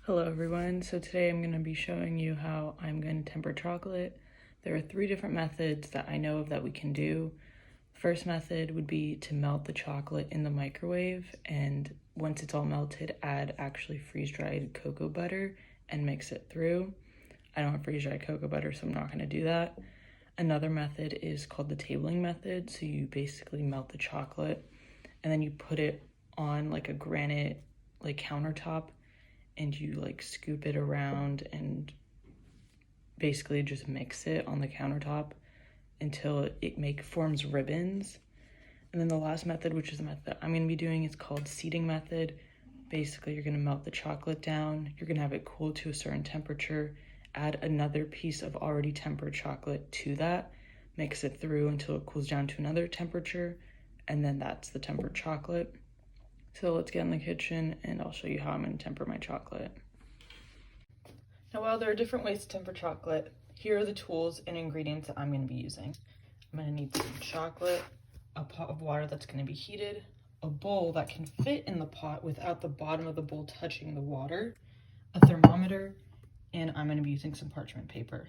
Hello everyone, so today I'm going to be showing you how I'm going to temper chocolate. There are 3 different methods that I know of that we can do. The first method would be to melt the chocolate in the microwave, and once it's all melted, add actually freeze-dried cocoa butter and mix it through. I don't have freeze-dried cocoa butter, so I'm not going to do that. Another method is called the tabling method, so you basically melt the chocolate and then you put it on like a granite countertop, and you scoop it around and basically just mix it on the countertop until it forms ribbons. And then the last method, which is the method I'm going to be doing, is called seeding method. Basically, you're going to melt the chocolate down, you're going to have it cool to a certain temperature, add another piece of already tempered chocolate to that, mix it through until it cools down to another temperature, and then that's the tempered chocolate. So let's get in the kitchen and I'll show you how I'm going to temper my chocolate. Now, while there are different ways to temper chocolate, here are the tools and ingredients that I'm going to be using. I'm going to need some chocolate, a pot of water that's going to be heated, a bowl that can fit in the pot without the bottom of the bowl touching the water, a thermometer, and I'm going to be using some parchment paper.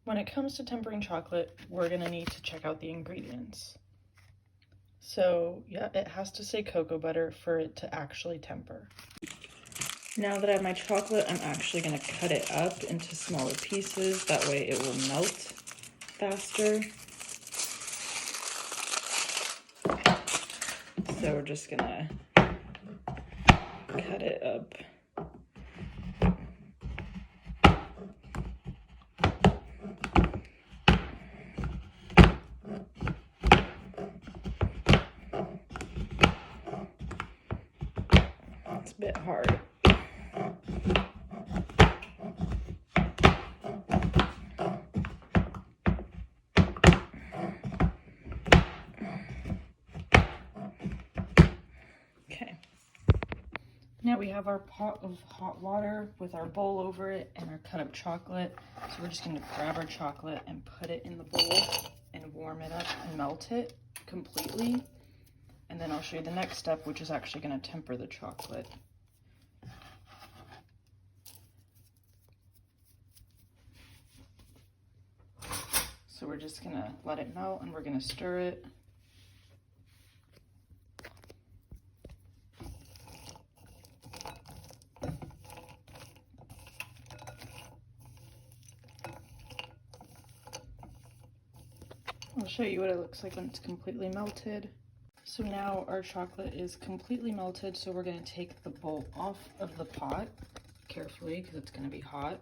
When it comes to tempering chocolate, we're going to need to check out the ingredients. So yeah, it has to say cocoa butter for it to actually temper. Now that I have my chocolate, I'm actually going to cut it up into smaller pieces. That way it will melt faster. So we're just going to cut it up. It's a bit hard. Okay. Now we have our pot of hot water with our bowl over it and our cut up chocolate. So we're just going to grab our chocolate and put it in the bowl and warm it up and melt it completely. And then I'll show you the next step, which is actually going to temper the chocolate. So we're just going to let it melt and we're going to stir it. I'll show you what it looks like when it's completely melted. So now our chocolate is completely melted, so we're going to take the bowl off of the pot carefully because it's going to be hot.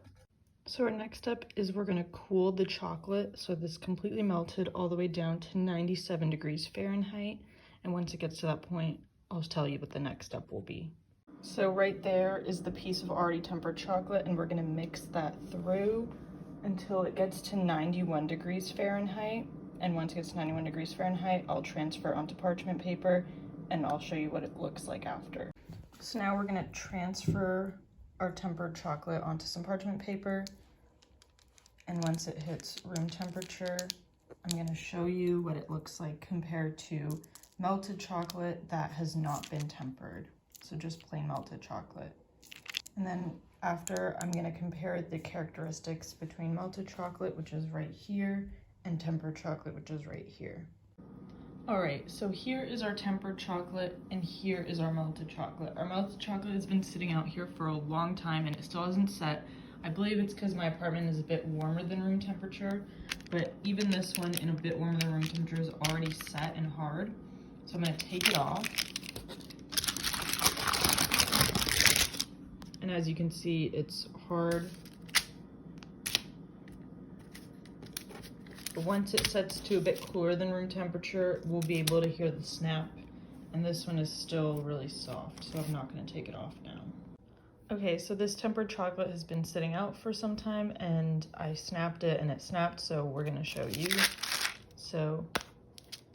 So our next step is we're going to cool the chocolate so this completely melted all the way down to 97 degrees Fahrenheit. And once it gets to that point, I'll tell you what the next step will be. So right there is the piece of already tempered chocolate, and we're going to mix that through until it gets to 91 degrees Fahrenheit. And once it gets to 91 degrees Fahrenheit, I'll transfer onto parchment paper and I'll show you what it looks like after. So now we're going to transfer our tempered chocolate onto some parchment paper. And once it hits room temperature, I'm going to show you what it looks like compared to melted chocolate that has not been tempered. So just plain melted chocolate. And then after, I'm going to compare the characteristics between melted chocolate, which is right here, and tempered chocolate, which is right here. All right, so here is our tempered chocolate and here is our melted chocolate. Our melted chocolate has been sitting out here for a long time and it still hasn't set. I believe it's because my apartment is a bit warmer than room temperature, but even this one in a bit warmer than room temperature is already set and hard. So I'm going to take it off. And as you can see, it's hard. But once it sets to a bit cooler than room temperature, we'll be able to hear the snap. And this one is still really soft, so I'm not going to take it off now. Okay, so this tempered chocolate has been sitting out for some time and I snapped it and it snapped, so we're going to show you. So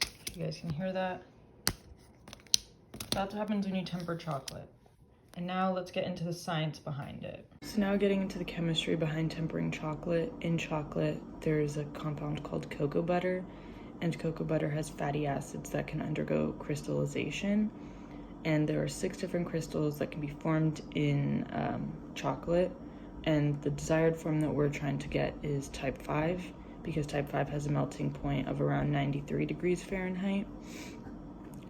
if you guys can hear that. That's what happens when you temper chocolate. And now let's get into the science behind it. So now getting into the chemistry behind tempering chocolate. In chocolate, there's a compound called cocoa butter, and cocoa butter has fatty acids that can undergo crystallization. and there are 6 different crystals that can be formed in chocolate, and the desired form that we're trying to get is type 5, because type 5 has a melting point of around 93 degrees Fahrenheit.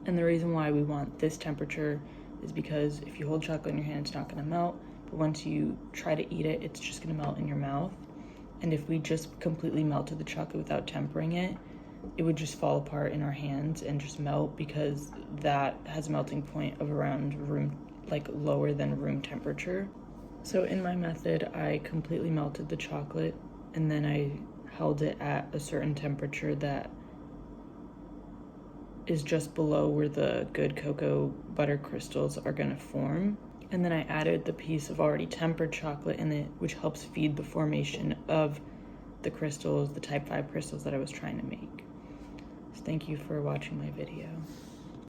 And the reason why we want this temperature is because if you hold chocolate in your hand, it's not going to melt, but once you try to eat it, it's just going to melt in your mouth. And if we just completely melted the chocolate without tempering it, it would just fall apart in our hands and just melt, because that has a melting point of around lower than room temperature. So in my method, I completely melted the chocolate, and then I held it at a certain temperature that is just below where the good cocoa butter crystals are going to form. And then I added the piece of already tempered chocolate in it, which helps feed the formation of the crystals, the type 5 crystals that I was trying to make. So thank you for watching my video.